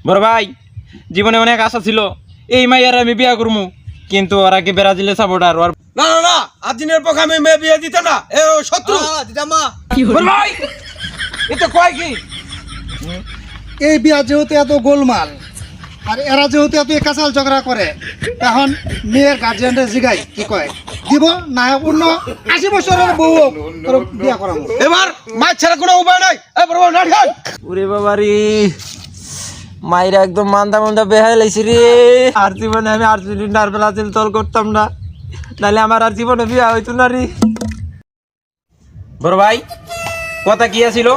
বড় ভাই জীবনে অনেক আশা ছিল এই মাইয়ার আমি বিয়া করবো, কিন্তু ওরা কি ব্রাজিলের সাপোর্টার। ওর না না না, আর্জেন্টিনার পক্ষে আমি মেয়ে বিয়ে দিতাম না। এ ও শত্রু দিতাম মা। বড় ভাই এটা কয় কি? এই বিয়া যেহেতু এত গোলমাল আর এরা যেহেতু এত কাঁচাল ঝগড়া করে, এখন মেয়ের গার্জিয়ানরা জিগাই কি কয়, দিব না অন্য 80 বছরের বউ তোর বিয়া করাবো। এবার মাছ ছাড়া কোনো উপায় নাই। এ বড় ভাই নাটক। ওরে বাবা রে, মাইরা একদম মান্দা মান্দা বেহাই লাইছি রে। আর জীবনে আমি আর্জেন্টিনার ব্রাজিল দল করতাম না, নাহলে আমার আর জীবনে বিয়া হইতো না রে। বড় ভাই কথা কি আছিল,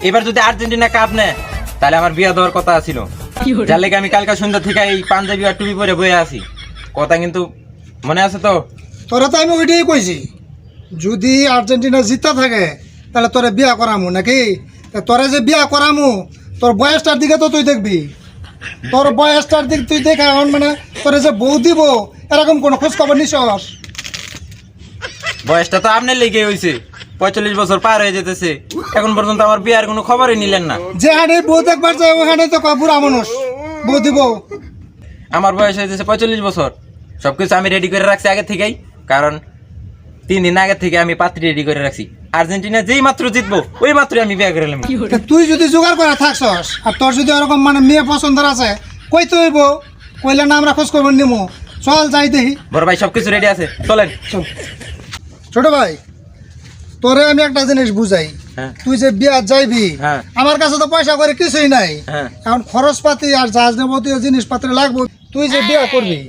এবার যদি আর্জেন্টিনা কাপ নেয় তাহলে আমার বিয়া দেওয়ার কথা ছিল। যার লেগে আমি কালকা সন্ধ্যা থেকে এই পাঞ্জাবি আর টুপি পরে বয়ে আছি। কথা কিন্তু মনে আছে তো? তোরা তো আমি ওইটাই কইছি, যদি আর্জেন্টিনা জিতা থাকে তাহলে তোরে বিয়া করামু নাকি। তোরে যে বিয়া করামু তোর বয়সটার দিকে তো তুই দেখবি, তোর বয়সটার দিক তুই দেখ। এখন মানে তোরে যে বউ দিব এরকম কোনো খোঁজ খবর নিছস? বয়সটা তো আপনার লেগে হয়েছে, 45 বছর পার হয়ে যেতেছে, এখন পর্যন্ত আমার বিয়ার কোনো খবরই নিলেন না। যেখানে বউ দেখবার যায় ওখানে তো বুড়া মানুষ বউ দিব। আমার বয়স হয়েছে 45 বছর, সবকিছু আমি রেডি করে রাখছি আগে থেকেই, কারণ 3 দিন আগে থেকে আমি পাত্রী রেডি করে রাখছি। আর্জেন্টিনা যেই মাত্র জিতবো ওই মাত্রই আমি বিয়ে করে নিলাম। তা তুই যদি জোগাড় করে থাকছস আর তোর যদি ওরকম মানে মেয়ে পছন্দের আছে, কইতে হইব, কইলে না আমরা খোঁজ খবর নিমু। চল যাই দেখি। বড় ভাই সবকিছু রেডি আছে, চলেন। চল। ছোট ভাই তোরে আমি একটা জিনিস বুঝাই, হ্যাঁ। তুই যে বিয়া যাইবি, হ্যাঁ। আমার কাছে তো পয়সা করে কিছুই নাই। হ্যাঁ। এখন খরচপাতি আর জাহাজ যাবতীয় জিনিসপত্র লাগবে। তুই যে বিয়া করবি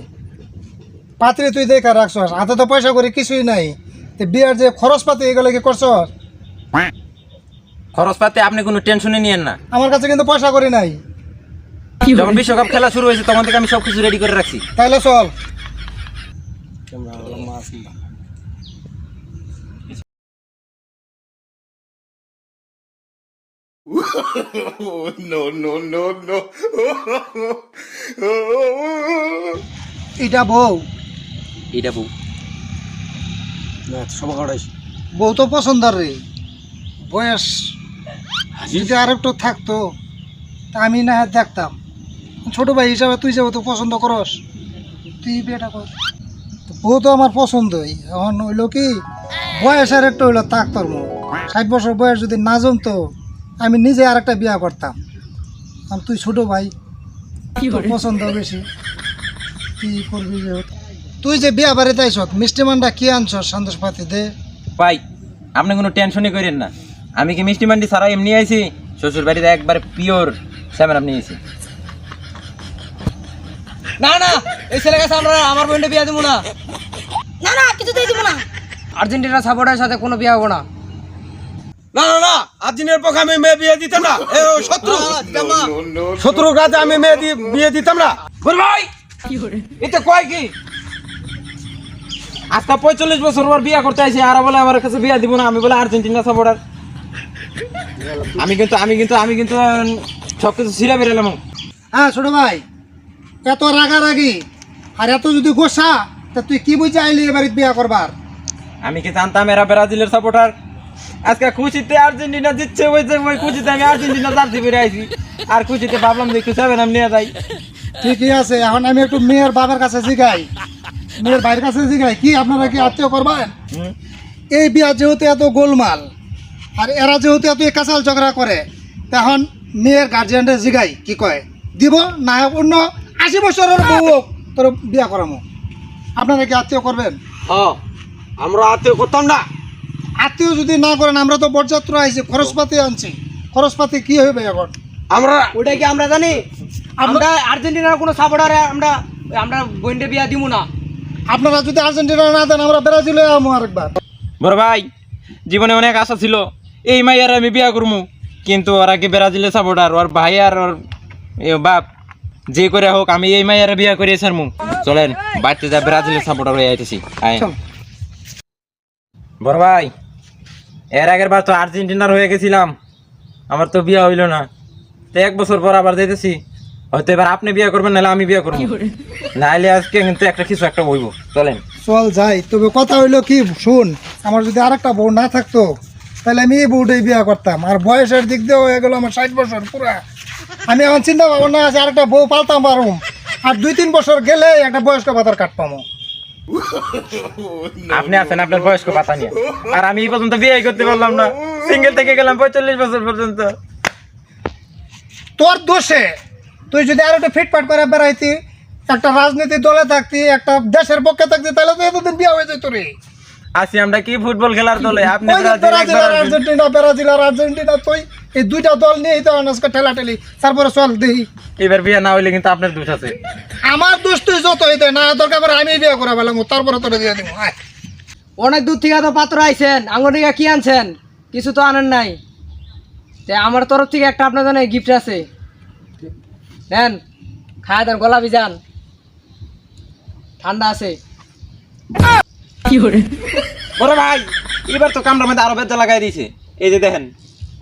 পাত্রী তুই দেখা রাখছস, হাতে তো পয়সা করে কিছুই নাই। তো বিয়ার যে খরচপাতি এগুলো কি করছস? খরচ পাতে আপনি কোনো টেনশনে নিয়েন না, আমার কাছে কিন্তু পয়সা করে নাই। যখন বিশ্বকাপ খেলা শুরু হয়েছে তখন থেকে আমি সবকিছু রেডি করে রাখছি। তাইলে চল। এটা বউ, এইটা বউ বউ তো পছন্দের রে। বয়স যদি আর একটু থাকতো তা আমি না হয় দেখতাম। ছোট ভাই হিসাবে তুই যাবো তো পছন্দ করস, তুই বিয়েটা কর। তো বউ তো আমার পছন্দই। এখন হইলো কি বয়স আর একটু হইলো তাক তোর 60 বছর বয়স যদি না জমতো আমি নিজে আর একটা বিয়া করতাম। আর তুই ছোট ভাই, তোর পছন্দ বেশি, তুই করবি যেহেতু। তুই যে বিয়া বাড়িতে আইসত মিষ্টি মান্ডা কি আনছস সন্তোষ পাতি দে। ভাই আপনি কোনো টেনশনই করেন না, আমি কি মিষ্টি মান্ডি ছাড়া এমনি আইছি, শ্বশুর বাড়িতে একবার পিওর স্যামের আপনি আইছি। না না, এই ছেলে কাছে আমরা আমার বোনটা বিয়া দিব না। না না কিছুতেই দিব না। আর্জেন্টিনা সাপোর্টারের সাথে কোনো বিয়া হবো না। না না না, আর্জেন্টিনার পক্ষে আমি মেয়ে বিয়ে দিতাম না। এ ও শত্রু দিতাম মা। শত্রুর কাছে আমি মেয়ে বিয়ে দিতাম না। বড় ভাই এটা কয় কি? আজকে 45 বছর পর বিয়া করতে আইছি, আর বলে আমার কাছে বিয়া দিব না, আমি বলে আর্জেন্টিনা সাপোর্টার। আমি কিন্তু সবকিছু ছিঁড়ে বেরোলাম। হ্যাঁ ছোট ভাই, এত রাগারাগি আর এত যদি গোসা তা তুই কি বুঝে আইলি এবারে বিয়া করবার? আমি কি জানতাম এরা ব্রাজিলের সাপোর্টার? আজকে খুশিতে আর্জেন্টিনা জিতছে, ওই খুশিতে আমি আর্জেন্টিনা জার্সি পরে আইছি, আর খুশিতে ভাবলাম দেখতে যাবেন আমি নিয়ে যাই। ঠিকই আছে। এখন আমি একটু মেয়ের বাবার কাছে জিগাই, মেয়ের ভাইয়ের কাছে জিগাই, কি আপনারা কি আত্মীয় করবেন? এই বিয়া যেহেতু এত গোলমাল আর এরা যেহেতু এত কাঁচাল ঝগড়া করে, তখন মেয়ের গার্জিয়ানরা জিগাই কি কয়, দিব না অন্য 80 বছরের বউ তোর বিয়া করামো। আপনারা কি আত্মীয় করবেন? আমরা আত্মীয় করতাম না। আত্মীয় যদি না করেন, আমরা তো বরযাত্র আইছি, খরচপাতি আনছি, খরচপাতি কি হবে এখন? আমরা ওটা কি আমরা জানি? আমরা আর্জেন্টিনার কোনো সাপোর্টারে আমরা আমরা বোনটা বিয়া দিব না। আপনারা যদি আর্জেন্টিনা না দেন আমরা ব্রাজিলে আমো আরেকবার। বড় ভাই জীবনে অনেক আশা ছিল এই মাইয়ার আমি বিয়া করবো, কিন্তু ওরা কি ব্রাজিলের সাপোর্টার। ওর ভাই আর ওর বাপ যে করে হোক আমি এই মাইয়ার বিয়া করে ছাড়মু। চলেন বাড়িতে যা ব্রাজিলের সাপোর্টার হয়ে আইতেছি। বড় ভাই এর আগের বার তো আর্জেন্টিনার হয়ে গেছিলাম, আমার তো বিয়া হইল না, তো 1 বছর পর আবার যাইতেছি। হয়তো এবার আপনি বিয়া করবেন, নাহলে আমি বিয়া করবো, নাহলে আজকে কিন্তু কিছু একটা হইব। চলেন চল যাই। তবে কথা হইলো কি শুন, আমার যদি আরেকটা বউ না থাকতো তাহলে আমি এই বউটাই বিয়া করতাম। আর বয়সের দিক দিয়েও হয়ে গেল আমার 60 বছর পুরা। আমি এখন চিন্তা ভাবনা আছে আর একটা বউ পালতাম পারুম, আর 2-3 বছর গেলে একটা বয়স্ক ভাতার কাট পামো। আপনি আছেন আপনার বয়স্ক ভাতা নিয়ে, আর আমি এই পর্যন্ত বিয়ে করতে পারলাম না, সিঙ্গেল থেকে গেলাম 45 বছর পর্যন্ত। তোর দোষে তুই যদি আর একটা ফিটফাট করে বেড়াইতি, একটা রাজনীতি দলে থাকতি, একটা দেশের পক্ষে থাকতি, তাহলে তো এতদিন বিয়ে হয়ে যেত রে। আসি আমরা কি ফুটবল খেলার দলে, আপনি ওই যে ব্রাজিল আর আর্জেন্টিনা, ব্রাজিল আর আর্জেন্টিনা, তুই এই দুইটা দল নিয়েই তো আজকে ঠেলাঠেলি। তারপরে চল দেখি, এবার বিয়ে না হইলে কিন্তু আপনার দোষ আছে। আমার দোষ তুই যত হইতে না দরকার পড়ে আমি বিয়ে করে ফেলাম, তারপরে তোরে দিয়ে দিব। অনেক দূর থেকে তো পাত্র আইছেন, আঙ্গুর থেকে কি আনছেন? কিছু তো আনেন নাই। তে আমার তরফ থেকে একটা আপনার জন্য গিফট আছে, নেন, খায় দেন, গলা ভিজান, ঠান্ডা আছে। বড় ভাই এবার তো কামড়ার মধ্যে আরো বেদা লাগাই দিয়েছে। এই যে দেখেন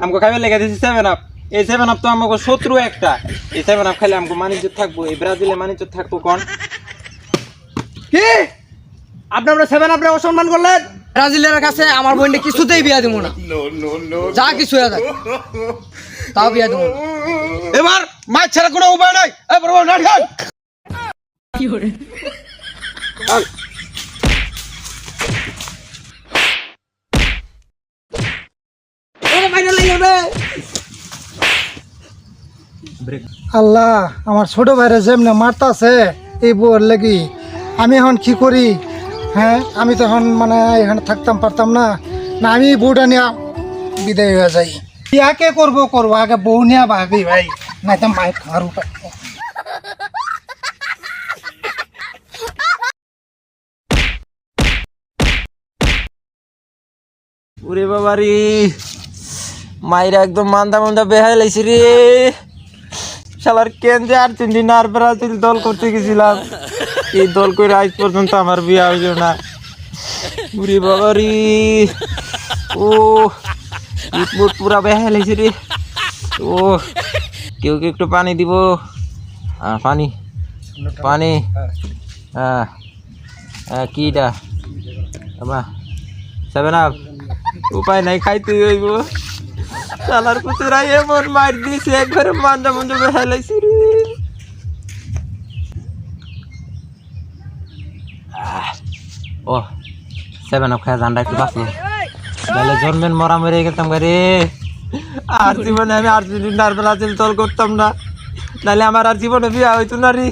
আমাকে খাইবার লেগে দিয়েছে 7 আপ। এই 7 আপ তো আমাকে শত্রু একটা, এই 7 আপ খাইলে আমাকে মানিজ্য থাকবো, এই ব্রাজিলে মানিজ্য থাকবো কোন? কি আপনারা 7 আপনি অসম্মান করলেন? ব্রাজিলের কাছে আমার বোনকে কিছুতেই বিয়া দেবো না, যা কিছু হয়ে যাক তাও বিয়া দেবো না। এবার মাছ ছাড়া কোনো উপায় নাই। এবার নাড়ি খান। আল্লাহ, আমার ছোট ভাইরে যেমনে মারতাছে এই বউর লাগি, আমি এখন কি করি? হ্যাঁ, আমি তো এখন মানে এখানে থাকতাম পারতাম না, না আমি বউটা নিয়ে বিদায় হয়ে যাই। বিয়াকে করবো আগে বউ নিয়ে ভাবি ভাই, নাই তো মায়ের খাওয়ার উপায় নেই। ওরে বাবা রে, মাইরা একদম মান্দা মান্দা বেহাই লাইছি রে। শালার কেন যে আর্জেন্টিনা আর ব্রাজিল দল করতে গেছিলাম, এই দল করে আজ পর্যন্ত আমার বিয়ে হইল না। ওরে বাবা রে, ও ইটমুট পুরা বেহাই লাইছি রে। ও কেউ কি একটু পানি দিব? পানি পানি, হ্যাঁ হ্যাঁ, কিটা আমা 7 আপ? উপায় নাই, খাইতে হইব। শালার পুতুরা এমন মার দিয়েছে, একবারে মাঞ্জা মঞ্জা বেহালাইছি রে। ও 7 আপ খায় জানটা একটু বাঁচলো, তাহলে জন্মের মরা মেরে গেতাম রে। আর জীবনে আমি আর্জেন্টিনার ব্রাজিল দল করতাম না, নাহলে আমার আর জীবনে বিয়ে হইতো না রে।